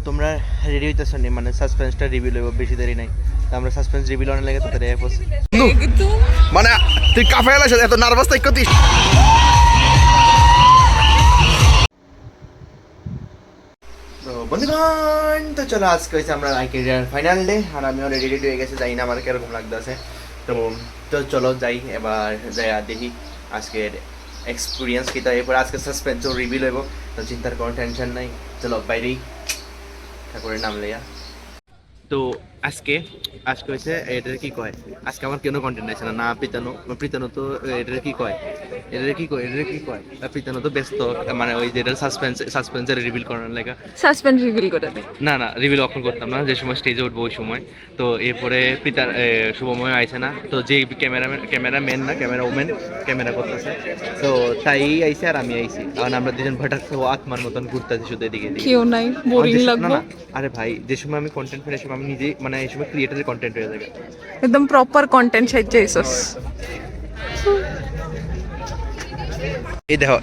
তোমরা রেডি হইতেছ নি মানে সাসপেন্সটা রিভিল হইব বেশি দেরি নাই তো আমরা সাসপেন্স রিভিল অনেক লাগে তাড়াতাড়ি আইপোস মানে তুই কাফে এলাস এত নার্ভাস তাই কতি তো বন্ধুগণ তো চলো আজকে হয়েছে আমরা আইকেরিয়ার ফাইনাল ডে আর আমিও রেডি রেডি হয়ে গেছে জানি না আমার কিরকম লাগতেছে তো তো চলো যাই এবার যাই দেখি আজকের এক্সপিরিয়েন্স কী এরপর আজকে সাসপেন্সও রিভিল হইব তো চিন্তার কোনো টেনশন নাই চলো বাইরেই ঠাকুরের নাম লইয়া তো আজকে আজকে হয়েছে এটার কি কয় আজকে আমার কোনো কন্টেন্ট আছে না প্রীতানো তো এটার কি কয় প্রীতানো তো ব্যস্ত মানে ওই যেটা সাসপেন্সের রিভিল করার লেখা সাসপেন্স রিভিল করে দে না রিভিল অখন করতাম না যে সময় স্টেজে উঠবো ওই সময় তো এরপরে পিতার শুভময় আইছে না তো যে ক্যামেরাম্যান না ক্যামেরা ওমেন ক্যামেরা করতেছে তো তাই আইছে আর আমি আইছি কারণ আমরা দুজন ভটাচ্ছে ও আত্মার মতন ঘুরতেছি শুধু এদিকে কেউ নাই বোরিং লাগবে আরে ভাই যে সময় আমি কন্টেন্ট ফেলে সময় আমি নিজে মানে এই সময় ক্রিয়েটারের কন্টেন্ট হয়ে যাবে একদম প্রপার কন্টেন্ট সাইজেছস এই দেখো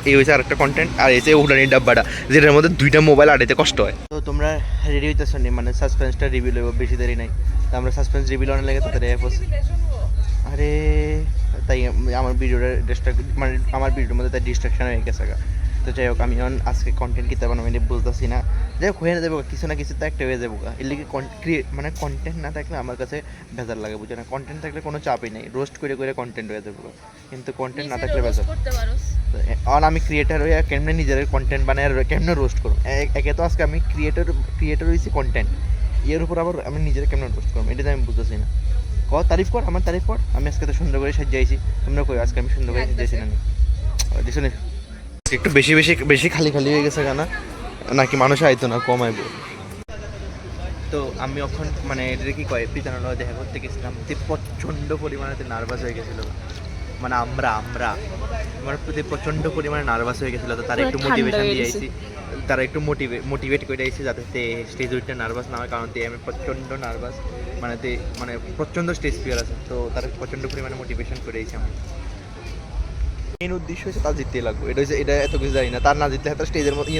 এই হয়েছে আরেকটা কন্টেন্ট আর এই যে উড়ানির ডাব্বাটা যেটার মধ্যে দুইটা মোবাইল আড়াইতে কষ্ট হয় তো তোমরা রেডি হইতেছ নি মানে সাসপেন্সটা রিভিল হইব বেশি দেরি নাই তো আমরা সাসপেন্স রিভিল অনেক লাগে তাড়াতাড়ি আইপোস আরে তাই আমার ভিডিওটা মানে আমার ভিডিওর মধ্যে তাই ডিস্ট্রাকশন হয়ে গেছে তো যাই হোক আমি আজকে কন্টেন্ট কী তেমন আমি বুঝতেছি না যাই হোক হয়ে যাবো কিছু না কিছু তো একটা হয়ে যাবো এর লিগে মানে কন্টেন্ট না থাকলে আমার কাছে বেজার লাগে বুঝে না কন্টেন্ট থাকলে কোনো চাপই নেই রোস্ট করে কন্টেন্ট হয়ে যাবো কিন্তু কন্টেন্ট না থাকলে বেজার আর আমি ক্রিয়েটার হয়ে কেমনে নিজের কন্টেন্ট বানায় আর কেমনে রোস্ট করবো একে তো আজকে আমি ক্রিয়েটার হয়েছি কন্টেন্ট এর উপর আবার আমি নিজের কেমনে রোস্ট করবো এটা আমি বুঝতেছি না তারিফ কর আমার তারিফ কর আমি আজকে তো সুন্দর করে সাজিয়েছি তোমরা কই আজকে আমি সুন্দর করে সাজিয়েছি না দিছো না একটু বেশি খালি হয়ে গেছে কেন নাকি মানুষ আইতো না কম আইব তো আমি এখন মানে এটা কি কয় পিতানোর দেখা করতে গেছিলাম প্রচণ্ড পরিমাণে নার্ভাস হয়ে গেছিলো মানে আমরা আমার প্রতি প্রচণ্ড পরিমাণে নার্ভাস হয়ে গেছিলো তো তারা একটু মোটিভেশন দিয়ে আইছি তারা একটু মোটিভেট করে আইছি যাতে স্টেজ উঠতে নার্ভাস না হয় কারণ আমি প্রচণ্ড নার্ভাস মানে প্রচণ্ড স্টেজ ফিয়ার আছে তো তারা প্রচণ্ড পরিমাণে মোটিভেশন করে আইছি আমার মেন উদ্দেশ্য হচ্ছে তার জিততেই লাগবে এটা এত কিছু জানি না তার না জিতলে হয়তো স্টেজের মধ্যে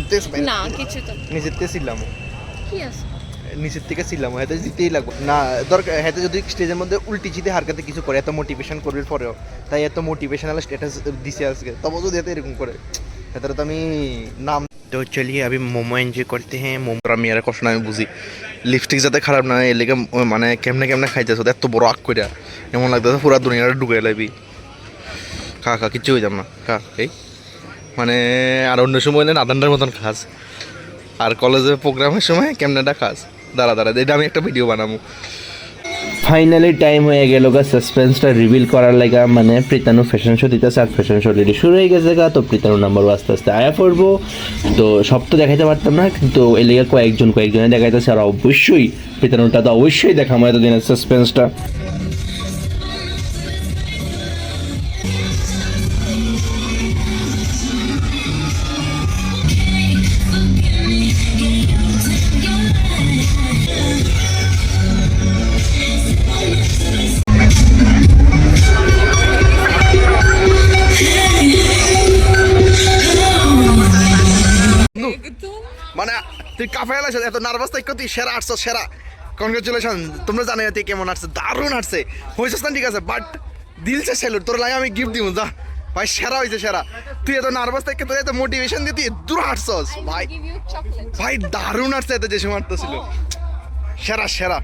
না কিছু তো নিজের থেকে ছিলাম কি আছে নিচের থেকে ছিলাম হয়তো জিতেই লাগবে না দরকার হয়তো যদি স্টেজের মধ্যে উল্টি জিতে হারকাতে কিছু করে এত মোটিভেশন করবে পরেও তাই এত মোটিভেশনাল স্ট্যাটাস দিছে আজকে তবে যদি এত এরকম করে এতটা তো আমি নাম তো চলিয়ে আমি মোমো এনজয় করতে হ্যাঁ মোমো আমি আর কষ্ট আমি বুঝি লিপস্টিক যাতে খারাপ না এর লেগে মানে কেমনে খাইতেছো এত বড় আগ করে এমন লাগতেছে পুরো দুনিয়াটা ঢুকে লাগবি খা কিচ্ছু হয়ে যাব না খা এই মানে আর অন্য সময় না নাদানটার মতন খাস আর কলেজের প্রোগ্রামের সময় কেমনেটা খাস দাঁড়া এটা আমি একটা ভিডিও বানাবো ফাইনালি টাইম হয়ে গেল সাসপেন্সটা রিভিল করার লাগা মানে প্রীতানু ফ্যাশন শো দিতেছে আর ফ্যাশন শো অলরেডি শুরু হয়ে গেছে তো প্রীতানু নাম্বার আস্তে আস্তে আয়া পড়বো তো সব তো দেখাইতে পারতাম না কিন্তু এই লেগে কয়েকজনে দেখাইতেছে আর অবশ্যই প্রীতানুটা তো অবশ্যই দেখাবো এতদিনের সাসপেন্সটা মানে তুই কাফে এলাস এত নার্ভাস তাই কতি সেরা আসছো সেরা কনগ্রাচুলেশন তোমরা জানো তুই কেমন আসছে দারুণ আসছে হয়েছিস না ঠিক আছে বাট দিলছে সেলুট তোর লাগে আমি গিফট দিব যা ভাই সেরা হয়েছে সেরা তুই এত নার্ভাস থেকে তোর এত মোটিভেশন দিয়ে তুই দূর হাঁটছস ভাই দারুণ আসছে এত যে সময় হাঁটতেছিল সেরা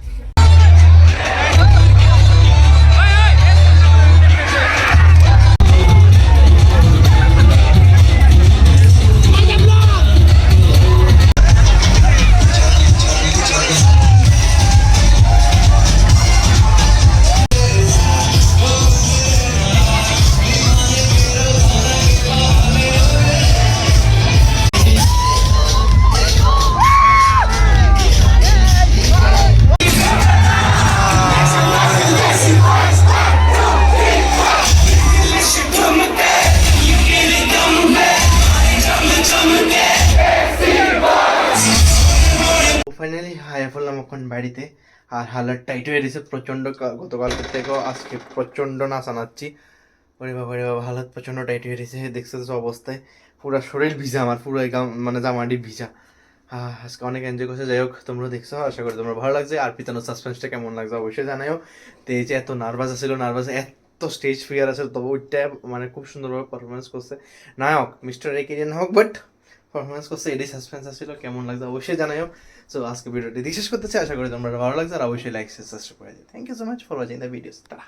ফাইনালি হায়া পড়লাম এখন বাড়িতে আর হালার টাইট হয়ে গেছে প্রচণ্ড গতকালকের থেকেও আজকে প্রচণ্ড নাচানাচ্ছি ওরে বাবা হালাত প্রচণ্ড টাইট হয়ে গেছে দেখছো তো অবস্থায় পুরো শরীর ভিজা আমার পুরো মানে জামাটি ভিজা আজকে অনেক এনজয় করছে। যাই হোক, তোমরা দেখছো, আশা করি তোমরা ভালো লাগছে। আর পিতানোর সাসপেন্সটা কেমন লাগছে অবশ্যই জানাও। তো এই যে এত নার্ভাস আছিল, এত স্টেজ ফিয়ার আছে, তবে ওইটা মানে খুব সুন্দরভাবে পারফরমেন্স করছে নায়ক মিস্টার একেরিয়ান হোক, বাট পারফরমেন্স করছে, এটাই সাসপেন্স আসছিল। কেমন লাগছে অবশ্যই জানাও। সো আজকে ভিডিওটি শেষ করতেছি, আশা করি তোমরা ভালো লাগছে। আর অবশ্যই লাইক সাবস্ক্রাইব করে দিও। Thank you so much for watching the videos. Tata.